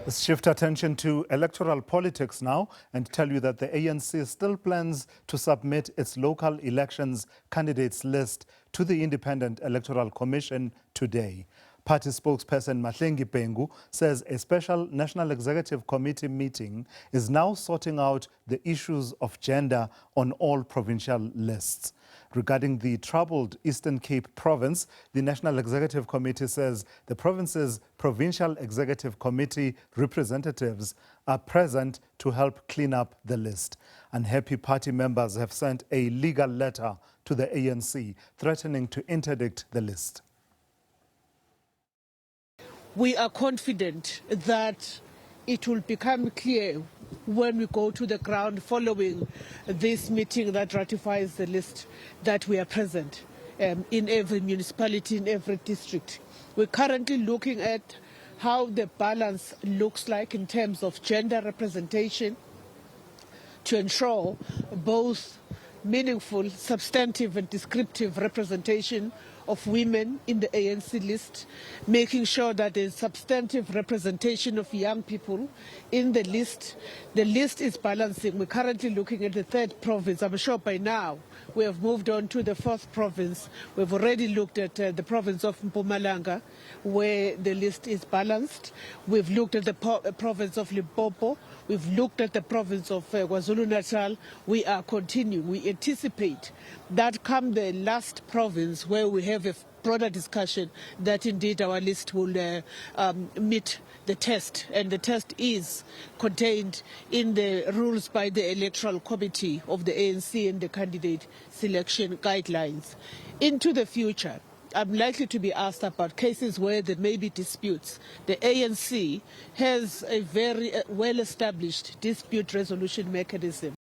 Let's shift attention to electoral politics now and tell you that the ANC still plans to submit its local elections candidates list to the Independent Electoral Commission today. Party spokesperson Mahlengi Bhengu says a special National Executive Committee meeting is now sorting out the issues of gender on all provincial lists. Regarding the troubled Eastern Cape province, the National Executive Committee says the province's Provincial Executive Committee representatives are present to help clean up the list. Unhappy party members have sent a legal letter to the ANC threatening to interdict the list. We are confident that it will become clear when we go to the ground following this meeting that ratifies the list that we are present in every municipality, in every district. We're currently looking at how the balance looks like in terms of gender representation to ensure both meaningful, substantive and descriptive representation of women in the ANC list, making sure that there's substantive representation of young people in the list. The list is balancing. We're currently looking at the third province. I'm sure by now we have moved on to the fourth province. We've already looked at the province of Mpumalanga, where the list is balanced. We've looked at the province of Limpopo. We've looked at the province of KwaZulu-Natal. We are continuing. We anticipate that come the last province where we have a broader discussion that indeed our list will meet the test. And the test is contained in the rules by the Electoral Committee of the ANC and the candidate selection guidelines. Into the future, I'm likely to be asked about cases where there may be disputes. The ANC has a very well-established dispute resolution mechanism.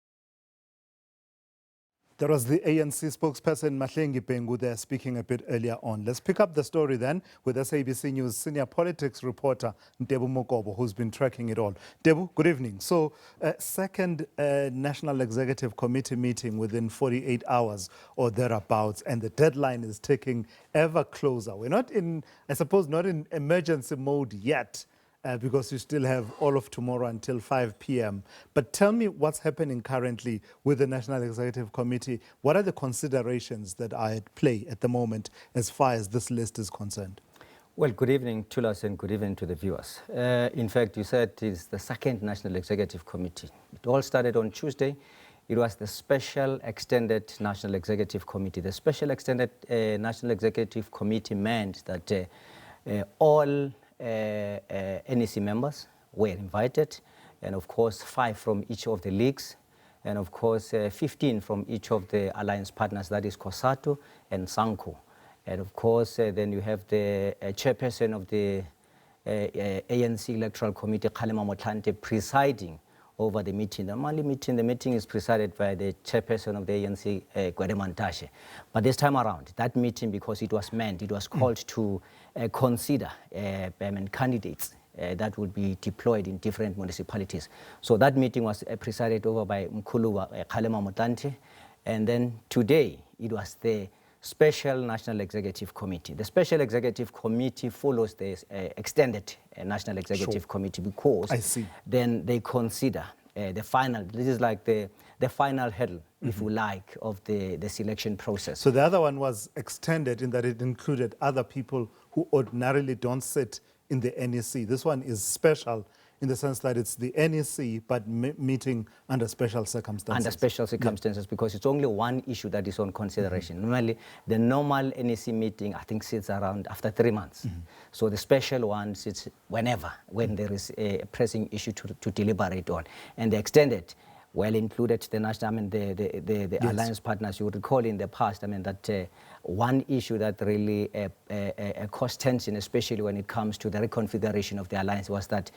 There was the ANC spokesperson Mahlengi Bhengu there speaking a bit earlier on. Let's pick up the story then with SABC News senior politics reporter Ntebo Mokobo, who's been tracking it all. Ntebo, good evening. So, second National Executive Committee meeting within 48 hours or thereabouts, and the deadline is ticking ever closer. We're not in, I suppose, not in emergency mode yet, because you still have all of tomorrow until 5 p.m. But tell me what's happening currently with the National Executive Committee. What are the considerations that are at play at the moment as far as this list is concerned? Well, good evening, Tulas, and good evening to the viewers. In fact, you said it's the second National Executive Committee. It all started on Tuesday. It was the Special Extended National Executive Committee. The Special Extended National Executive Committee meant that all NEC members were invited, and of course 5 from each of the leagues, and of course 15 from each of the alliance partners, that is COSATU and SANCO. And of course then you have the chairperson of the ANC Electoral Committee, Kgalema Motlanthe, presiding over the meeting. The meeting is presided by the chairperson of the ANC, Gwedemantashe. But this time around, that meeting, because it was meant, it was called to consider candidates that would be deployed in different municipalities. So that meeting was presided over by Mkhulu Kgalema Motlanthe. And then today, it was the Special National Executive Committee. The Special Executive Committee follows the Extended National Executive Committee, because then they consider the final, this is like the final hurdle, if you like, of the selection process. So the other one was extended in that it included other people who ordinarily don't sit in the NEC. This one is special in the sense that it's the NEC, but meeting under special circumstances. Under special circumstances, because it's only one issue that is on consideration. Normally, the normal NEC meeting, I think, sits around after 3 months. So the special one sits whenever, when there is a pressing issue to deliberate on. And the extended, well, included the national, the alliance partners. You would recall in the past, that one issue that really caused tension, especially when it comes to the reconfiguration of the alliance, was that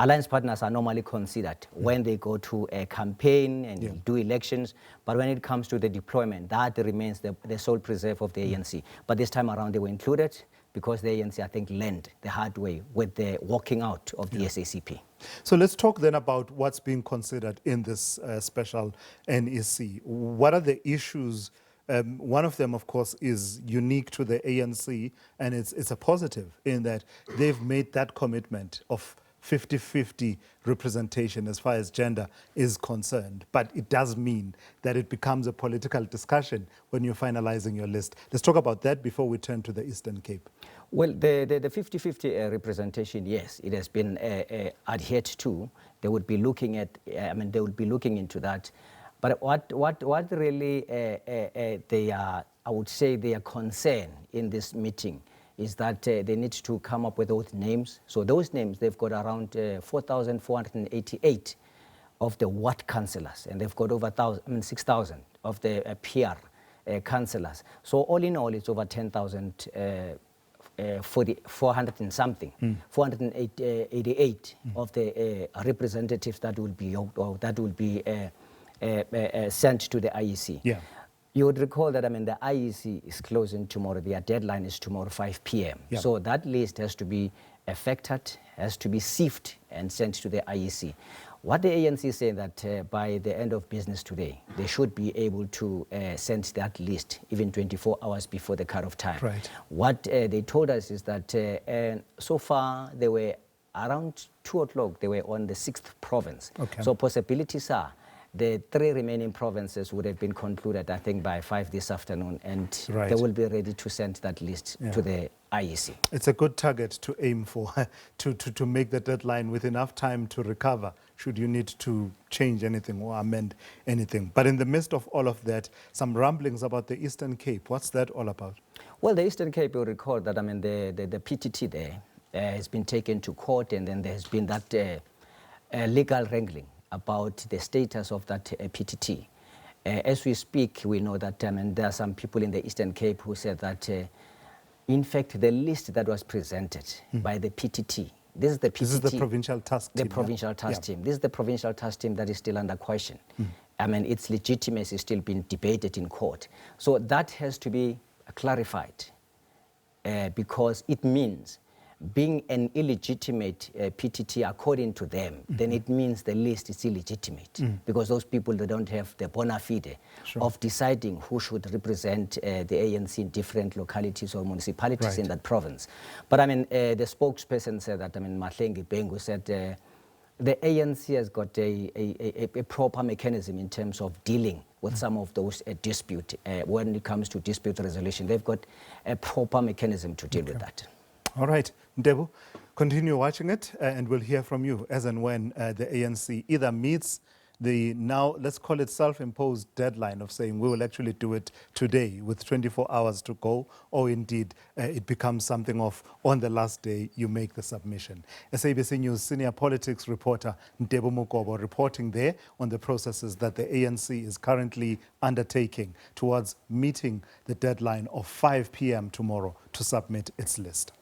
alliance partners are normally considered when they go to a campaign and do elections, but when it comes to the deployment, that remains the sole preserve of the ANC. But this time around, they were included because the ANC, I think, learned the hard way with the walking out of the SACP. So let's talk then about what's being considered in this special NEC. What are the issues? One of them, of course, is unique to the ANC, and it's a positive in that they've made that commitment of 50-50 representation as far as gender is concerned. But it does mean that it becomes a political discussion when you're finalizing your list. Let's talk about that before we turn to the Eastern Cape. Well, the 50-50 representation, yes, it has been adhered to. They would be looking at, they would be looking into that. But what really they are, I would say their concern in this meeting is that they need to come up with those names. So those names, they've got around 4,488 of the ward councillors, and they've got over 6,000 of the PR councillors. So all in all, it's over 10,000, 400 and something, 488 of the representatives that will be sent to the IEC. Yeah. You would recall that, the IEC is closing tomorrow. Their deadline is tomorrow, 5 p.m. Yeah. So that list has to be affected, has to be sieved and sent to the IEC. What the ANC is saying that by the end of business today, they should be able to send that list even 24 hours before the cut-off time. Right. What they told us is that so far they were around 2 o'clock, they were on the 6th province. Okay. So possibilities are the 3 remaining provinces would have been concluded, I think, by 5 this afternoon, and Right. they will be ready to send that list to the IEC. It's a good target to aim for, to make the deadline with enough time to recover should you need to change anything or amend anything. But in the midst of all of that, some rumblings about the Eastern Cape. What's that all about? Well, the Eastern Cape, you'll recall that, the PTT there has been taken to court, and then there's been that legal wrangling about the status of that PTT. As we speak, we know that there are some people in the Eastern Cape who said that, in fact, the list that was presented by the PTT, this is the PTT. This is the provincial task team. The provincial task team. This is the provincial task team that is still under question. Its legitimacy is still being debated in court. So that has to be clarified because it means being an illegitimate PTT according to them, then it means the list is illegitimate because those people, they don't have the bona fide of deciding who should represent the ANC in different localities or municipalities in that province. But the spokesperson said that, Mahlengi Bhengu said the ANC has got a proper mechanism in terms of dealing with some of those disputes. When it comes to dispute resolution, they've got a proper mechanism to deal with that. All right, Ntebo, continue watching it and we'll hear from you as and when the ANC either meets the now, let's call it self-imposed deadline of saying we will actually do it today with 24 hours to go, or indeed it becomes something of on the last day you make the submission. SABC News senior politics reporter Ntebo Mokobo reporting there on the processes that the ANC is currently undertaking towards meeting the deadline of 5 p.m. tomorrow to submit its list.